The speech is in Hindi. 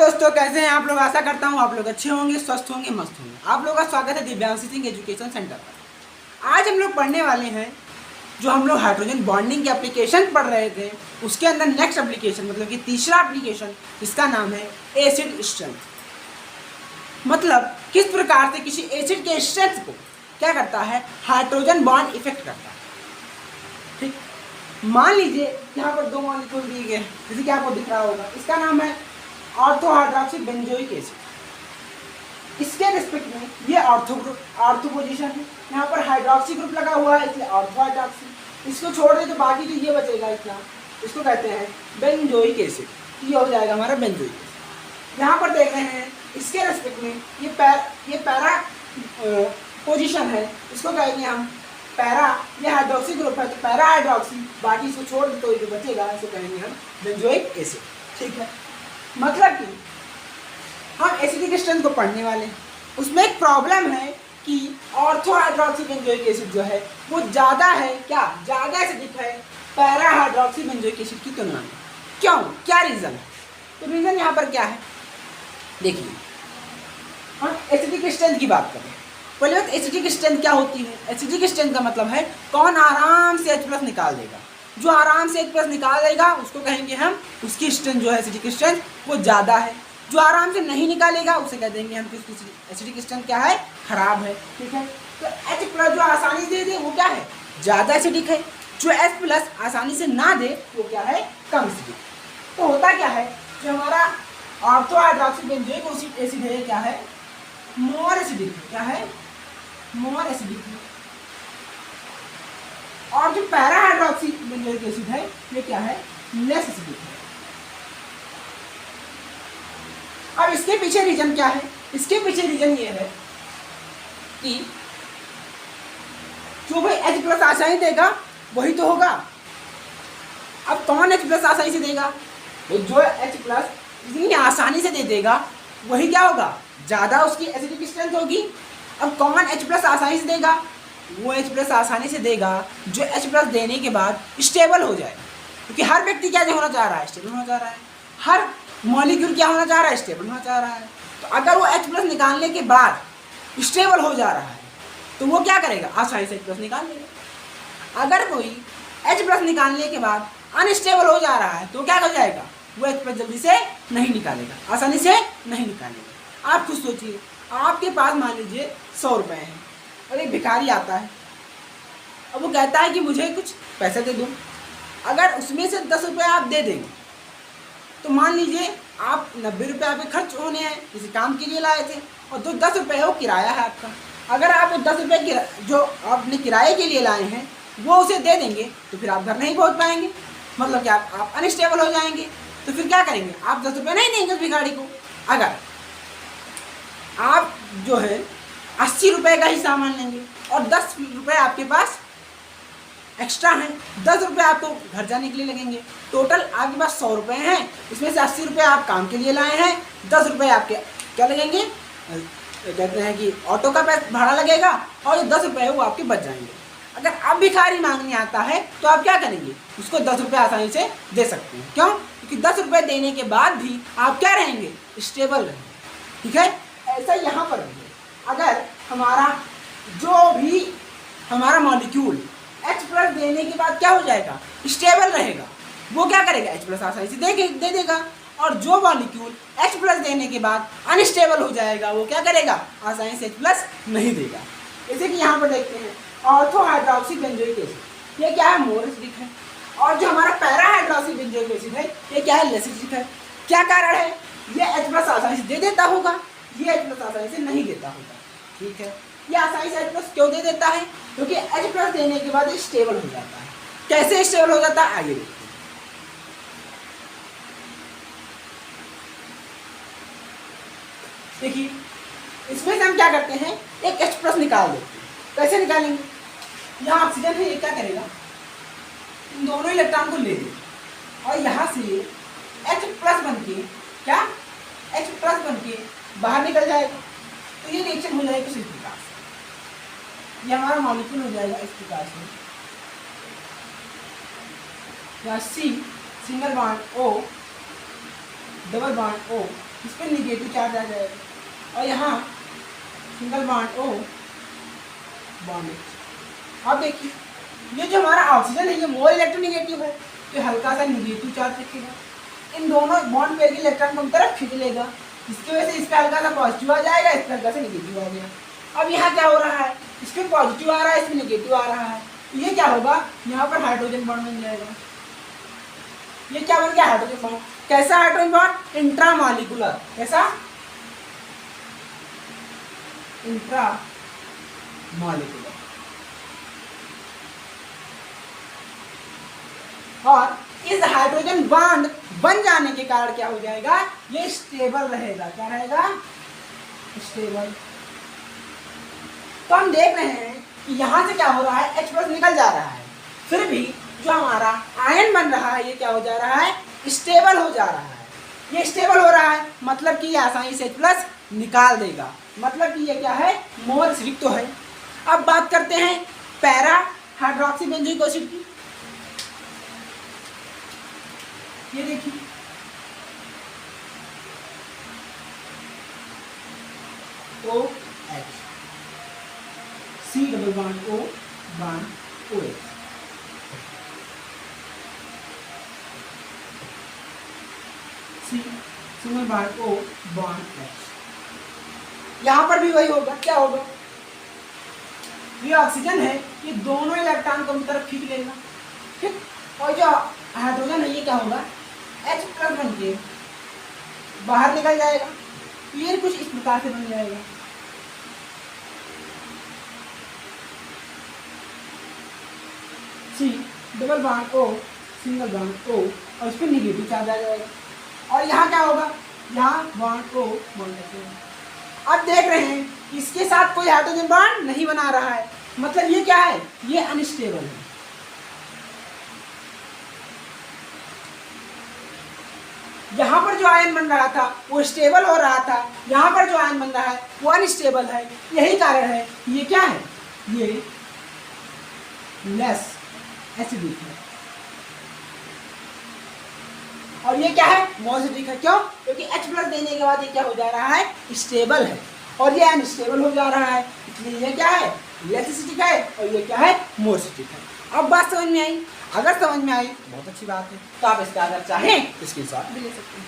दोस्तों, कैसे हैं आप लोग। आशा करता हूँ आप लोग अच्छे होंगे, स्वस्थ होंगे, मस्त होंगे। आप लोगों का स्वागत है दिव्यांशी सिंह एजुकेशन सेंटर पर। आज हम लोग पढ़ने वाले हैं जो हम लोग हाइड्रोजन बॉन्डिंग के एप्लीकेशन पढ़ रहे थे, उसके अंदर नेक्स्ट एप्लीकेशन मतलब कि तीसरा एप्लीकेशन, जिसका नाम है एसिड स्ट्रेंथ। मतलब किस प्रकार से किसी एसिड के स्ट्रेंथ को क्या करता है, हाइड्रोजन बॉन्ड इफेक्ट करता है। ठीक, मान लीजिए यहाँ पर दो मॉलिक्यूल दिए गए, जैसे कि आपको दिख रहा होगा, इसका नाम है ऑर्थो हाइड्रोक्सी बेंजोइक एसिड। इसके रिस्पेक्ट में ये ऑर्थो पोजीशन है, यहाँ पर हाइड्रोक्सी ग्रुप लगा हुआ है इसलिए ऑर्थो हाइड्रोक्सी। इसको छोड़ दे तो बाकी जो ये बचेगा इतना, इसको कहते हैं बेंजोइक एसिड। ये हो जाएगा हमारा बेंजोइक एसिड। यहाँ पर देख रहे हैं इसके रिस्पेक्ट में ये पैरा पोजीशन है, इसको कहेंगे हम पैरा। ये हाइड्रोक्सी ग्रुप है तो पैरा हाइड्रोक्सी, बाकी इसको छोड़ दे तो ये जो बचेगा इसको कहेंगे हम बेंजोइक एसिड। ठीक है, मतलब कि हम एसिडिक स्ट्रेंथ को पढ़ने वाले हैं। उसमें एक प्रॉब्लम है कि ऑर्थो हाइड्रोक्सी बेंजोइक एसिड जो है वो ज़्यादा है, क्या ज़्यादा एसिडिक है पैरा हाइड्रोक्सी बेंजोइक एसिड की तुलना में। क्यों, क्या रीज़न है? तो रीज़न यहाँ पर क्या है, देखिए हम एसिडिक स्ट्रेंथ की बात करें। पहले तो एसिडिक स्ट्रेंथ क्या होती है? एसिडिक स्ट्रेंथ का मतलब है कौन आराम से H+ निकाल देगा। जो आराम से H+ निकाल देगा उसको कहेंगे हम, उसकी स्ट्रेंथ जो है एसिडिक स्ट्रेंथ वो ज़्यादा है। जो आराम से नहीं निकालेगा उसे कह देंगे हम कि उसकी एसिडिक स्ट्रेंथ क्या है, खराब है। ठीक है, तो H+ जो आसानी से दे वो क्या है, ज़्यादा एसिडिक है। जो H+ आसानी से ना दे वो क्या है, कम एसिडिक। तो होता क्या है, जो हमारा ऑर्थो हाइड्रोक्सी बेंजोइक एसिड है क्या है, मोर एसिडिक है। क्या है, मोर एसिडिक है। और जो पैरा हाइड्रोक्सी बेंजोइक एसिड है ये क्या है, लेस एसिडिक है। अब इसके पीछे रीजन क्या है? इसके पीछे रीजन ये है कि जो भाई H+ आसानी देगा वही तो होगा। अब कौन H+ आसानी से देगा? जो H+ इतनी आसानी से दे देगा वही क्या होगा, ज़्यादा उसकी एसिडिक स्ट्रेंथ होगी। अब कौन H+ आसानी से देगा? वो H+ आसानी से देगा जो H+ देने के बाद स्टेबल हो जाए, क्योंकि हर व्यक्ति क्या होना चाह रहा है, स्टेबल होना चाह रहा है। हर मॉलिक्यूल क्या होना चाह रहा है, स्टेबल होना चाह रहा है। तो अगर वो H+ निकालने के बाद स्टेबल हो जा रहा है तो वो क्या करेगा, आसानी से H+ निकाल लेगा। अगर कोई H+ निकालने के बाद अनस्टेबल हो जा रहा है तो क्या हो जाएगा, वो H+ जल्दी से नहीं निकालेगा, आसानी से नहीं निकालेगा। आप खुद सोचिए, आपके पास मान लीजिए 100 रुपये हैं और एक भिखारी आता है, अब वो कहता है कि मुझे कुछ पैसे दे दो। अगर उसमें से 10 रुपये आप दे देंगे तो मान लीजिए आप 90 रुपये आपके खर्च होने हैं, किसी काम के लिए लाए थे, और जो 10 रुपये है वो किराया है आपका। अगर आप वो 10 रुपये जो आपने किराए के लिए लाए हैं वो उसे दे देंगे तो फिर आप घर नहीं पहुँच पाएंगे, मतलब कि आप अनस्टेबल हो जाएंगे। तो फिर क्या करेंगे, आप 10 रुपये नहीं देंगे उस भिखारी को। अगर आप जो है 80 रुपये का ही सामान लेंगे और 10 रुपये आपके पास एक्स्ट्रा हैं, 10 रुपये आपको घर जाने के लिए लगेंगे, टोटल आपके पास 100 रुपये हैं। इसमें से 80 रुपये आप काम के लिए लाए हैं, 10 रुपये आपके क्या लगेंगे, कहते हैं कि ऑटो का पैसा भाड़ा लगेगा, और जो 10 रुपये है वो आपके बच जाएंगे। अगर अब भिखारी मांगने आता है तो आप क्या करेंगे, उसको 10 रुपये आसानी से दे सकते हैं। क्यों? क्योंकि 10 रुपये देने के बाद भी आप क्या रहेंगे, स्टेबल रहेंगे। ठीक है, ऐसा यहाँ पर भी है। अगर जो भी हमारा मॉलिक्यूल H+ देने के बाद क्या हो जाएगा, स्टेबल रहेगा, वो क्या करेगा, H+ आसानी से दे देगा। और जो मॉलिक्यूल H+ देने के बाद अनस्टेबल हो जाएगा वो क्या करेगा, आसानी से H+ नहीं देगा। जैसे कि यहाँ पर देखते हैं ऑर्थो हाइड्रोक्सी बेंजोइक एसिड, ये क्या है, मोर एसिडिक है। और जो हमारा पैरा हाइड्रोक्सी बेंजोइक एसिड है ये क्या है, लेस एसिडिक है। क्या कारण है, ये H+ आसानी से दे देता होगा, ये H+ आसानी से नहीं देता होगा। ठीक है, ये आसानी से H+ क्यों दे देता है, क्योंकि H+ देने के बाद ये स्टेबल हो जाता है। कैसे स्टेबल हो जाता है, आगे देखते हैं। देखिए इसमें से हम क्या करते हैं, एक H+ निकाल देते हैं। कैसे निकालेंगे, यहाँ ऑक्सीजन है, ये क्या करेगा, इन दोनों इलेक्ट्रॉन को ले लेगा और यहाँ से ये H+ बन के क्या, H+ बन के बाहर निकल जाएगा। तो ये रिएक्शन हो जाएगा इस प्रकार से, ये हमारा मॉलिक्यूल हो जाएगा इस प्रकार से। यहाँ C single bond O double bond O, इस पर निगेटिव चार्ज आ जाएगा और यहाँ single bond O, bond H। अब देखिए ये जो हमारा ऑक्सीजन है ये मोर इलेक्ट्रोनेगेटिव है, तो हल्का सा निगेटिव चार्ज रखेगा, इन दोनों बॉन्ड पेयर के इलेक्ट्रॉन को तरफ खींच लेगा, इसकी वजह से इस पे हल्का सा पॉजिटिव आ जाएगा, इस पे हल्का सा निगेटिव आ गया। अब यहाँ क्या हो रहा है, इस पे पॉजिटिव आ रहा है, इस पे निगेटिव आ रहा है, तो ये क्या होगा, यहाँ पर हाइड्रोजन बॉन्ड बन जाएगा। ये क्या बन गया, हाइड्रोजन बॉन्ड। कैसा हाइड्रोजन बॉन्ड, इंट्रामॉलिक्यूलर। कैसा, इंट्रामॉलिक्यूलर। और इस हाइड्रोजन बॉन्ड बन जाने के कारण क्या हो जाएगा, ये स्टेबल रहेगा। क्या रहेगा, स्टेबल। तो हम देख रहे हैं कि यहाँ से क्या हो रहा है, H+ निकल जा रहा है, फिर भी जो हमारा आयन बन रहा है ये क्या हो जा रहा है, स्टेबल हो जा रहा है। ये स्टेबल हो रहा है मतलब कि ये आसानी से H+ निकाल देगा, मतलब कि ये क्या है, मोर एसिडिक तो है। अब बात करते हैं पैरा हाइड्रोक्सी बेंजोइक एसिड की। ये देखिए OH, C double bond O, bond OH। C single bond O, bond H। यहाँ पर भी वही होगा, क्या होगा, ये ऑक्सीजन है, ये दोनों इलेक्ट्रॉन को अपनी तरफ खींच लेगा, ठीक। और जो हाइड्रोजन है ये क्या होगा, H+ बन के बाहर निकल जाएगा, ये कुछ इस प्रकार से बन जाएगा। C double bond O, single bond O, और इस पर निगेटिव चार्ज आ जाएगा, और यहाँ क्या होगा, यहाँ बॉन्ड O, बॉन्ड H। अब देख रहे हैं इसके साथ कोई हाइड्रोजन बॉन्ड नहीं बना रहा है, मतलब ये क्या है, ये अनस्टेबल है। यहाँ पर जो आयन बन रहा था वो स्टेबल हो रहा था, यहाँ पर जो आयन बन रहा है वो अनस्टेबल है। यही कारण है ये क्या है, ये लेस एसिडिक है, और ये क्या है, मोर एसिडिक है। क्यों, क्योंकि H+ देने के बाद ये क्या हो जा रहा है, स्टेबल है, और ये अनस्टेबल हो जा रहा है, इसलिए ये क्या है, लेस एसिडिक है, और ये क्या है, मोर एसिडिक है। अब बात समझ में आई, अगर समझ में आई बहुत अच्छी बात है, तो आप इसका अगर चाहें इसके साथ भी ले सकते हैं।